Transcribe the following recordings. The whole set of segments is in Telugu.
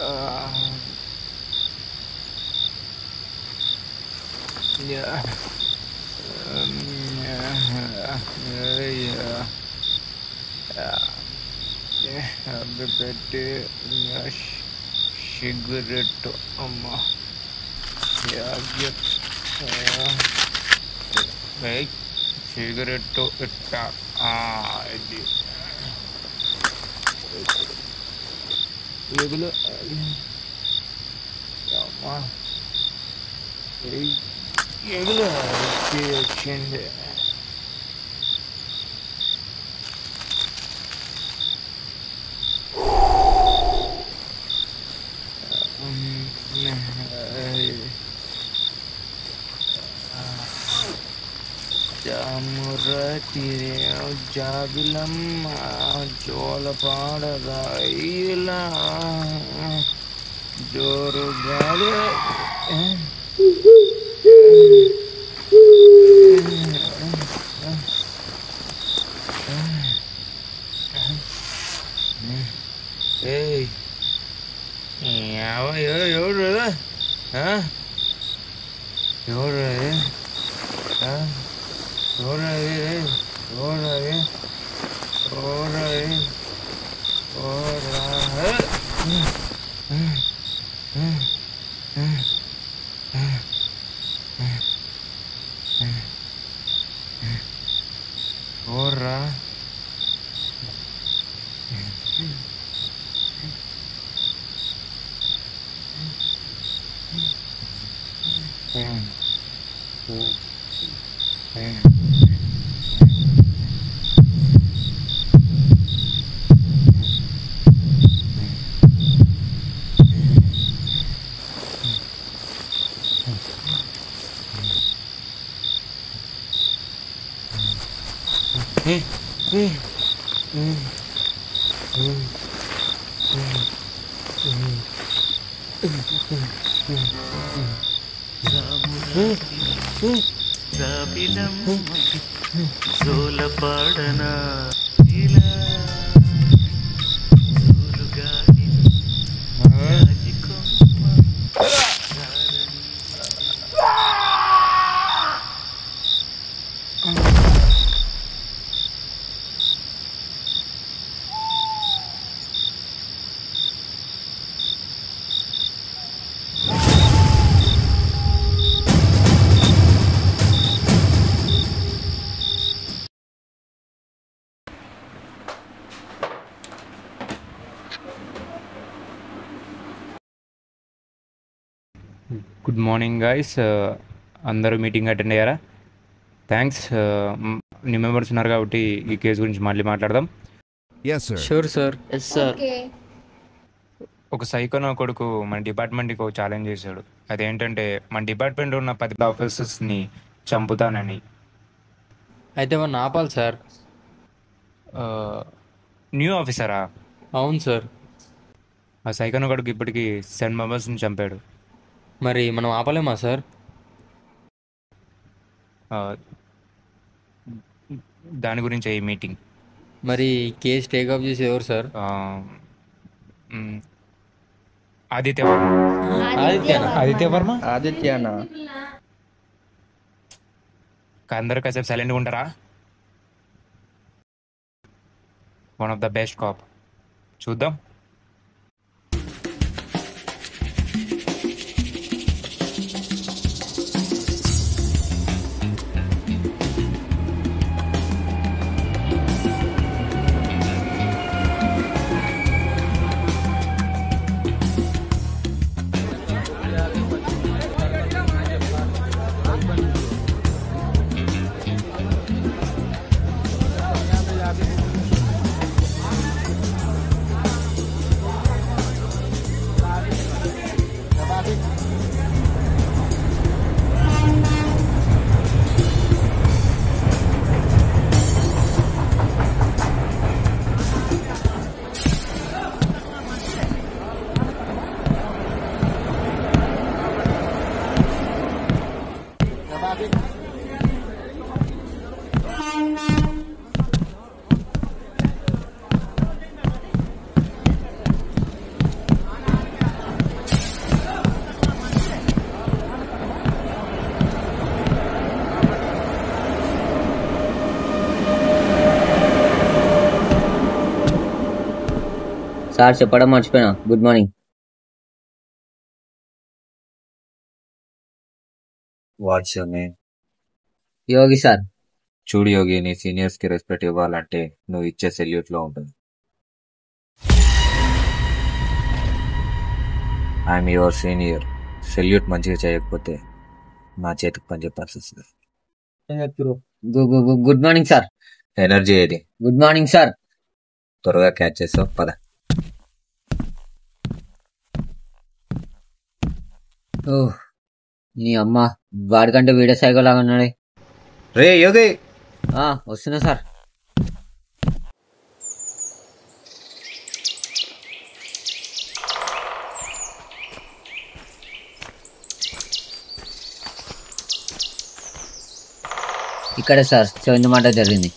Uh, yeah. Yeah. అవి పెట్టి సిగరెట్ అమ్మ సిగరెట్ ఇట్ట ఇది ఎగులు అమ్మా ఎగులు వచ్చింది. జాబిలమ్మ జోలపాడదా ఇలా జోరు గాలి ఏయ్ ఎవరు ఎవరు ఎవరు జోలపాడనా గుడ్ మార్నింగ్ గైస్, అందరూ మీటింగ్ అటెండ్ అయ్యారా? థ్యాంక్స్. న్యూ మెంబర్స్ ఉన్నారు కాబట్టి ఈ కేసు గురించి మళ్ళీ మాట్లాడదాం. Yes, sir. Sure sir. Yes sir. ఒక సైకోనా కొడుకు మన డిపార్ట్మెంట్కి ఒక ఛాలెంజ్ చేశాడు. అదేంటంటే మన డిపార్ట్మెంట్లో ఉన్న 10 ఆఫీసర్స్ని చంపుతానని. అయితే మన ఆపాలి సార్. న్యూ ఆఫీసరా? అవును సార్. ఆ సైకోనా కొడుకు ఇప్పటికీ 7 మెంబర్స్ని చంపాడు. మరి మనం ఆపలేమా సార్? దాని గురించి ఈ మీటింగ్. మరి కేసు టేకప్ చేసి ఎవరు సార్? ఆదిత్య వర్మ. ఆదిత్య వర్మ ఆదిత్యనా? అందరూ కాసేపు సైలెంట్గా ఉంటారా? One of the best cop. చూద్దాం. సార్ చెప్పడం మర్చిపోయినా. Good morning. What's your name? Yogi sir. చూడు యోగి, నీ సీనియర్స్ కి రెస్పెక్ట్ ఇవ్వాలంటే నువ్వు ఇచ్చే సెల్యూట్ లో ఉంటుంది. I'm your senior. సెల్యూట్ మంచిగా చేయకపోతే నా చేతికి పని చెప్పాల్సి వస్తుంది. Good morning sir. ఎనర్జీ ఏది? Good morning sir. త్వరగా క్యాచ్ చేస్తావు పద. ఓహ్ నీ అమ్మ, వాడికంటే వీడియో సైకో లాగా ఉన్నాడే. రే యోగి, వస్తున్నా సార్. ఇక్కడే సార్ 7th మాట జరిగింది.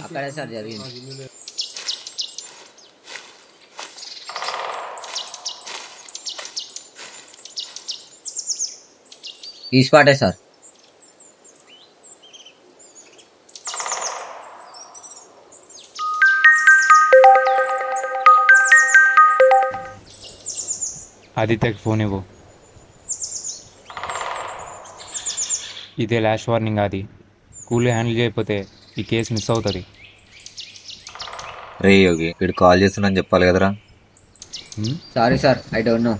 అక్కడే సార్ జరిగింది. ఈ స్పాటే సార్. ఆదిత్యకి ఫోన్ ఇవ్వు. ఇదే లాస్ట్ వార్నింగ్. అది కూల్ హ్యాండిల్ చేయకపోతే ఈ కేసు మిస్ అవుతుంది. రే యోగి, వీడు కాల్ చేస్తున్నాను చెప్పాలి కదరా. Sorry sir, I don't know.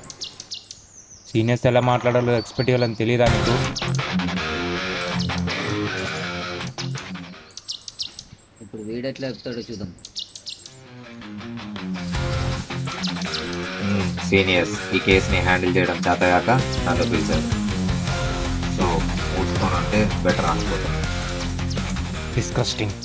Seniors ఎలా మాట్లాడాలో ఎక్స్పెక్ట్ చేయాలని తెలియదా నీకు? ఇప్పుడు వీడెట్లా చెప్తాడో చూద్దాం. సీనియర్స్ ఈ కేసుని హ్యాండిల్ చేయడం చేతగాక నన్ను పిలిచారు. సో మూసుకొని అంటే బెటర్ అనుకుంటాను. డిస్కస్టింగ్.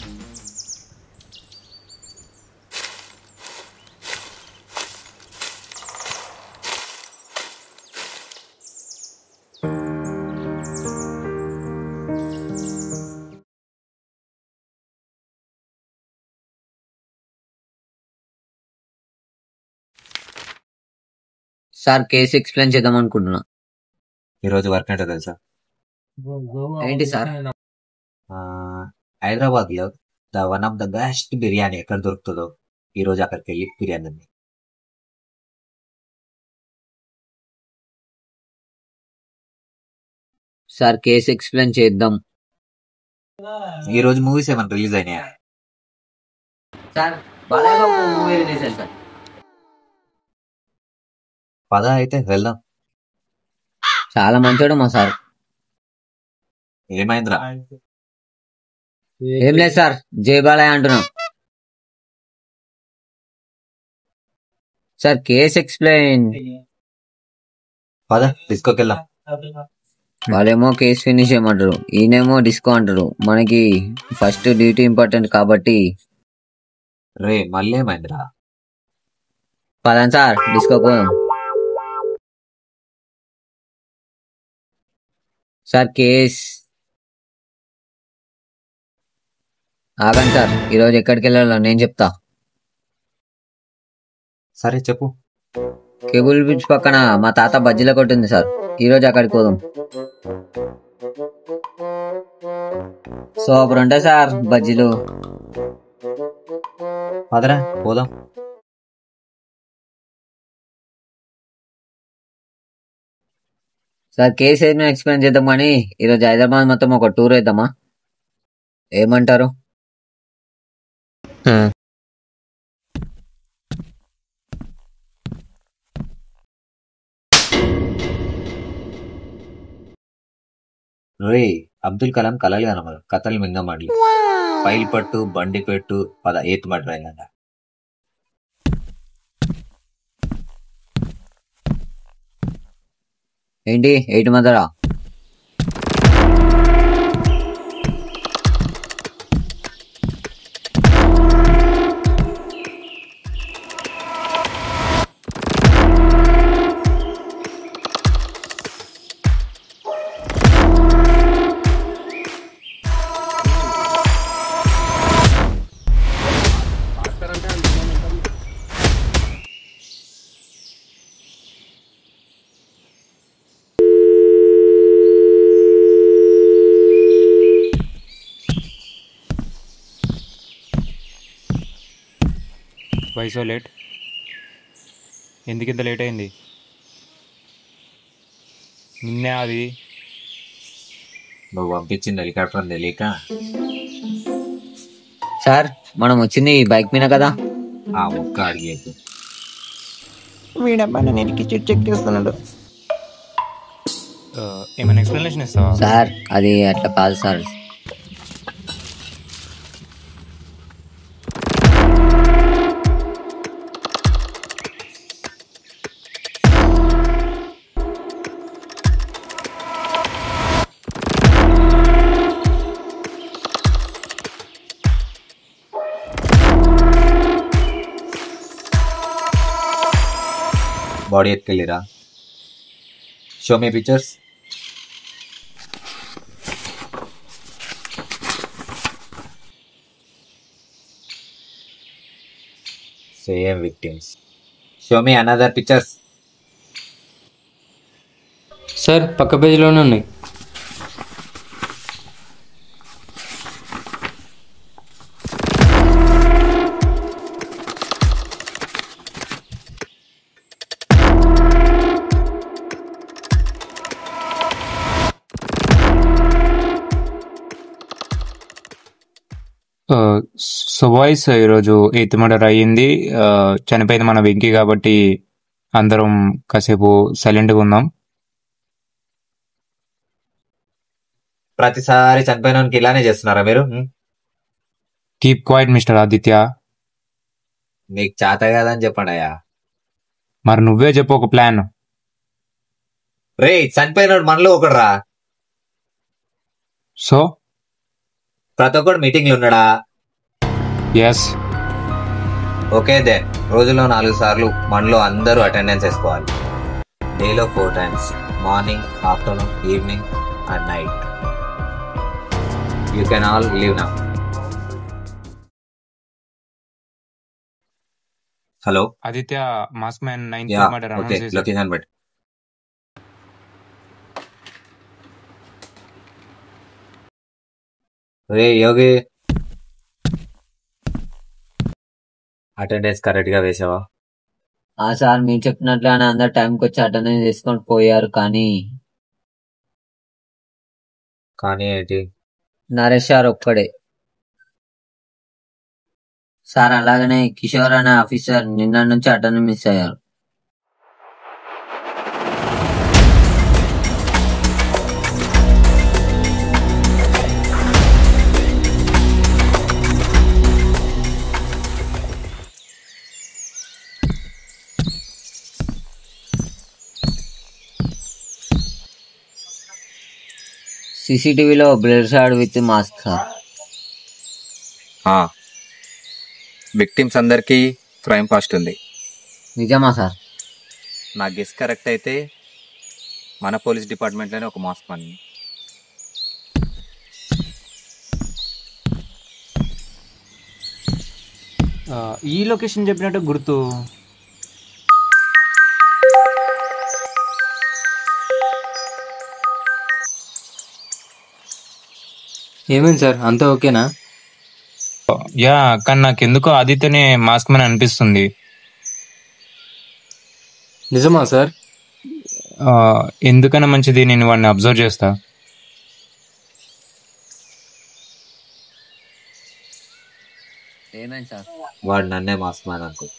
సార్ కేసు ఎక్స్ప్లెయిన్ చేద్దాం అనుకుంటున్నా. ఈరోజు వర్క్ ఏంటో తెలుసా? ఏంటి సార్? హైదరాబాద్ లో one of the best biryani ఎక్కడ దొరుకుతుందో ఈ రోజు అక్కడికి వెళ్ళి బిర్యానీ ఉంది. సార్ కేసు ఎక్స్ప్లెయిన్ చేద్దాం. ఈ రోజు మూవీస్ ఏమైనా రిలీజ్ అయినాయా? సార్ బాలయ్య మూవీ రిలీజ్ అయింది సార్. పద అయితే వెళ్దాం. చాలా మంచోడు మా సార్. ఏమైందిరా? ఏం లేదు సార్, జై బాలయ్య అంటున్నాం. Sir case explain. పద డిస్కోకి వెళ్దాం. వాళ్ళేమో కేసు ఫినిష్ చేయమంటారు, ఈయనేమో డిస్కో అంటారు. మనకి ఫస్ట్ డ్యూటీ ఇంపార్టెంట్ కాబట్టి. రే మళ్ళీ ఏమైందిరా? పదండి సార్ డిస్కో పోదాం. సార్ కేస్ ఆగండి సార్, ఈరోజు ఎక్కడికి వెళ్ళాలో నేను చెప్తా. సరే చెప్పు. కేబుల్ బ్రిడ్జ్ పక్కన మా తాత బజ్జీల కొట్టింది సార్, ఈరోజు అక్కడికి పోదాం. సో అప్పుడు ఉంటాయి సార్ బజ్జీలు. పదరా పోదాం. సార్ కేసు ఏమైనా ఎక్స్ప్లెయిన్ చేద్దాం కానీ ఈరోజు హైదరాబాద్ మొత్తం ఒక టూర్ వేద్దామా, ఏమంటారు? రే అబ్దుల్ కలాం కలలు కనమరు, కథలు మింగమడి. ఫైల్ పట్టు, బండి పెట్టు, పద ఏత్ మడ్రైందంట. ఏంటి 8 మదరా? Why so late? ఎందుకు ఇంత లేట్ అయింది? నిన్నే అది. నువ్వు పంపించింది హెలికాప్టర్ అని తెలియక సార్ మనం వచ్చింది బైక్ మీద కదా. ఆ ఒక్క అడిగేకు. వీడబ్బా నన్ను ఎరికి చెక్ చేస్తున్నాడు. ఏమైనా ఎక్స్ప్లెనేషన్ ఇస్తావా? సార్ అది అట్లా కాదు సార్. బాడీ ఎత్తుకెళ్ళిరా. Show me pictures. Same victims. Show me another pictures. Sir పక్క పేజీలోనే ఉన్నాయి. సో బాయ్స్, ఈరోజు 8th మర్డర్ అయ్యింది. చనిపోయింది మన వెంకీ కాబట్టి అందరం కాసేపు సైలెంట్గా ఉందాం. ప్రతిసారి చనిపోయినానికి ఇలానే చేస్తున్నారా మీరు? Keep quiet mister Aditya. మీకు చేత కాదని చెప్పండి అయ్యా. మరి నువ్వే చెప్పు ఒక ప్లాన్. రే, చనిపోయినాడు మనలో ఒకడు రా. సో ప్రతి ఒక్కడు మీటింగ్లు ఉన్నాడా? ఎస్. Okay they. రోజులో 4 సార్లు మనలో అందరూ అటెండెన్స్ వేసుకోవాలి. డేలో 4 times. Morning, afternoon, evening and night. You can all leave now. Hello. Aditya, mask man 9th yeah, murder okay. Announce చేశాడు. లొకేషన్ బట్టి. రే యోగి, అటెండెన్స్ కరెక్ట్ గా వేసావా? సార్ మీరు చెప్పినట్లుగానే అందరు టైంకి వచ్చి అటెండెన్స్ తీసుకొని పోయారు. కానీ కానీ ఏంటి? నరేష్ సార్ ఒక్కడే. సార్ అలాగనే కిషోర్ అనే ఆఫీసర్ నిన్న నుంచి అటెండెన్స్ మిస్ అయ్యారు. సీసీటీవీలో blood shod with mask sir. Victims అందరికి క్రైమ్ పాస్ట్ ఉంది. నిజమా సార్? నా గెస్ కరెక్ట్ అయితే మన పోలీస్ డిపార్ట్మెంట్లోనే ఒక మాస్క్ పని. ఈ లొకేషన్ చెప్పినట్టు గుర్తు. ఏమైంది సార్, అంతా ఓకేనా? యా, కానీ నాకెందుకో ఆదిత్యనే మాస్క్ మ్యాన్ అనిపిస్తుంది. నిజమా సార్? ఎందుకన్నా మంచిది, నేను వాడిని అబ్జర్వ్ చేస్తా. ఏమైంది సార్? వాడు నన్నే మాస్క్ మ్యాన్ అనుకో.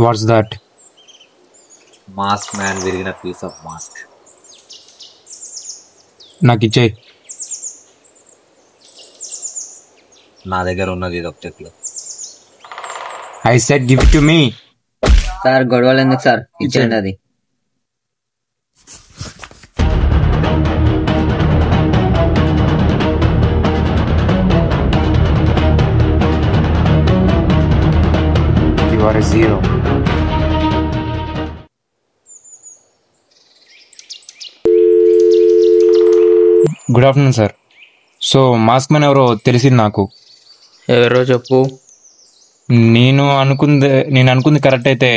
What's that? మాస్క్ మ్యాన్ విరిగిన పీస్ ఆఫ్ మాస్క్. నాకు ఇచ్చేయి. నా దగ్గర ఉన్నది ఇది ఒకటే clue. I said give it to me. Sir గొడవలు ఎందుకు సార్, ఇచ్చేయండి అది. You are a zero. Good afternoon sir. So mask man ఎవరో తెలిసింది నాకు. ఎవరో చెప్పు. నేను అనుకుంది కరెక్ట్ అయితే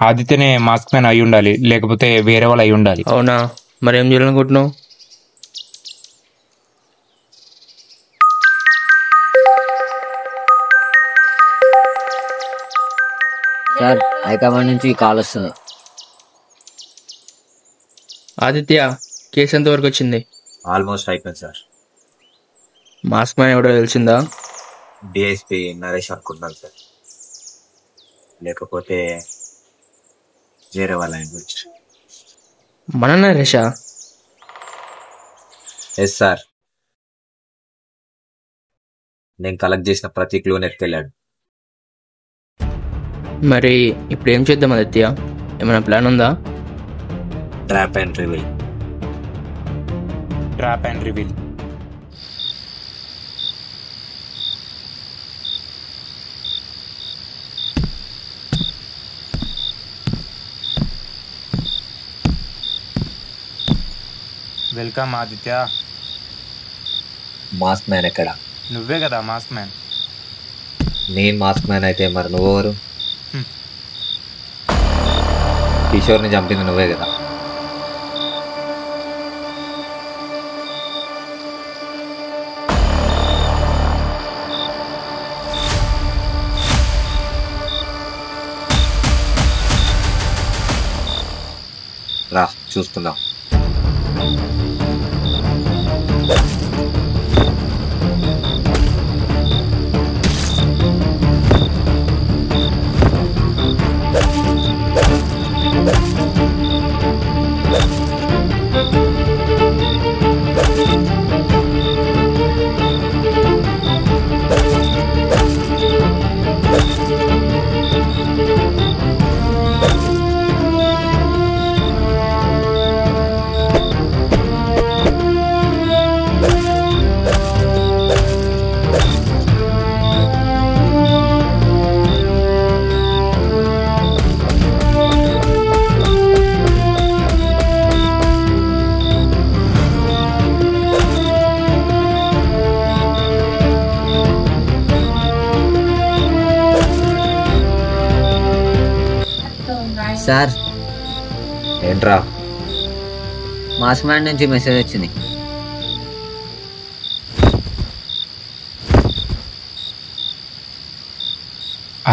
ఆదిత్యనే మాస్క్ మ్యాన్ అయి ఉండాలి, లేకపోతే వేరే వాళ్ళు అయి ఉండాలి. అవునా? మరేం చేయాలనుకుంటున్నావు? సార్ హైకమాండ్ నుంచి కాల్ వస్తుంది. ఆదిత్య, కేసు ఎంతవరకు వచ్చింది? ఆల్మోస్ట్ అయిపోయింది సార్. మాస్క్ మ్యాన్ ఎవడో తెలిసిందా? డిఎస్పీ నరేష్ అనుకుంటున్నాను సార్, లేకపోతే వేరే వాళ్ళ వచ్చి. మన నరేషా? ఎస్ సార్, నేను కలెక్ట్ చేసిన ప్రతి క్లూని ఎత్తుకెళ్ళాడు. మరి ఇప్పుడు ఏం చేద్దాం ఆదిత్య? ఏమైనా ప్లాన్ ఉందా? Trap and reveal. Trap and reveal. Welcome Aditya. Mask man ఎక్కడ? నువ్వే కదా మాస్క్ మ్యాన్. నేను మాస్క్ మ్యాన్ అయితే మరి నువ్వెవరు? కిషోర్ని చంపింది నువ్వే కదా. రా చూస్తున్నాం. సార్ ఏంట్రా? మాస్క్ మ్యాన్ నుంచి మెసేజ్ వచ్చింది.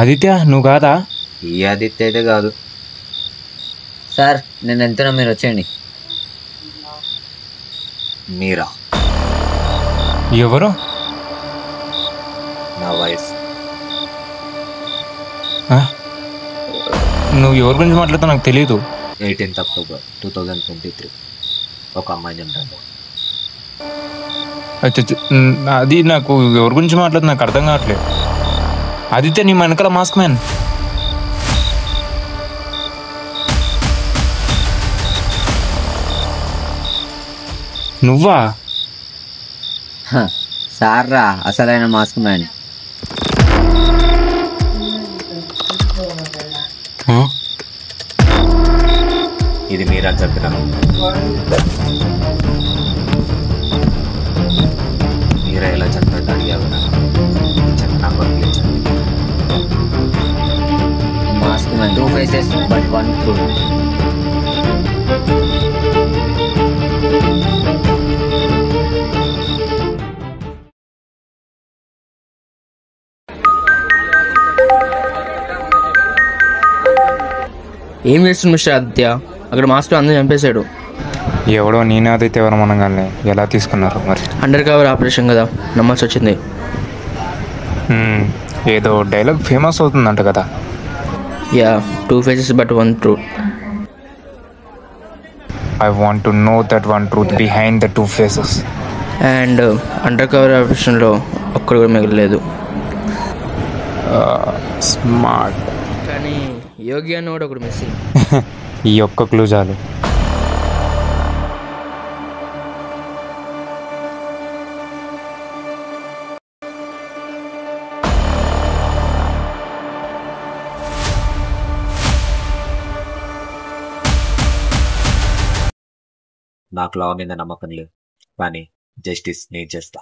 ఆదిత్య నువ్వు కాదా? ఈ ఆదిత్య అయితే కాదు. సార్ నేను వెళ్తున్నా, మీరు వచ్చేయండి. మీరా? ఎవరు? నా వైఫ్. ఆ? నువ్వు ఎవరి గురించి మాట్లాడుతావు నాకు తెలియదు. 18th October 2023 ఒక అమ్మాయి చంపాను. అది నాకు ఎవరి గురించి మాట్లాడుతుంది నాకు అర్థం కావట్లేదు. ఆదిత్య నీ వెనకాల మాస్క్ మ్యాన్. నువ్వా? సార్ రా అసలైన మాస్క్ మ్యాన్. ఇది మీరా చెప్పినాను. మీరా ఎలా చంపాడు అడిగావు. చెప్పిన mask man 2 faces but 1 truth. ఏం చేస్తుంది మిస్టర్ ఆదిత్య? అక్కడ మాస్టర్ అందరూ చంపేశాడు. ఎవడో నేను ఆదిత్య ఎవరు మనగానే ఎలా తీసుకున్నారు మరి? అండర్ కవర్ ఆపరేషన్ కదా, నమ్మాల్సి వచ్చింది. ఏదో డైలాగ్ ఫేమస్ అవుతుందంట కదా. Yeah 2 faces but 1 truth. I want to know that one truth behind the two faces. And under cover ఆపరేషన్లో ఒక్కడు కూడా మిగలలేదు. స్మార్ట్. కానీ యోగి అన్న కూడా ఒకడు మిస్సింగ్. ఈ ఒక్క క్లూ చాలు. నాకు లా మీద నమ్మకం లేదు, కానీ జస్టిస్ నేను చేస్తా.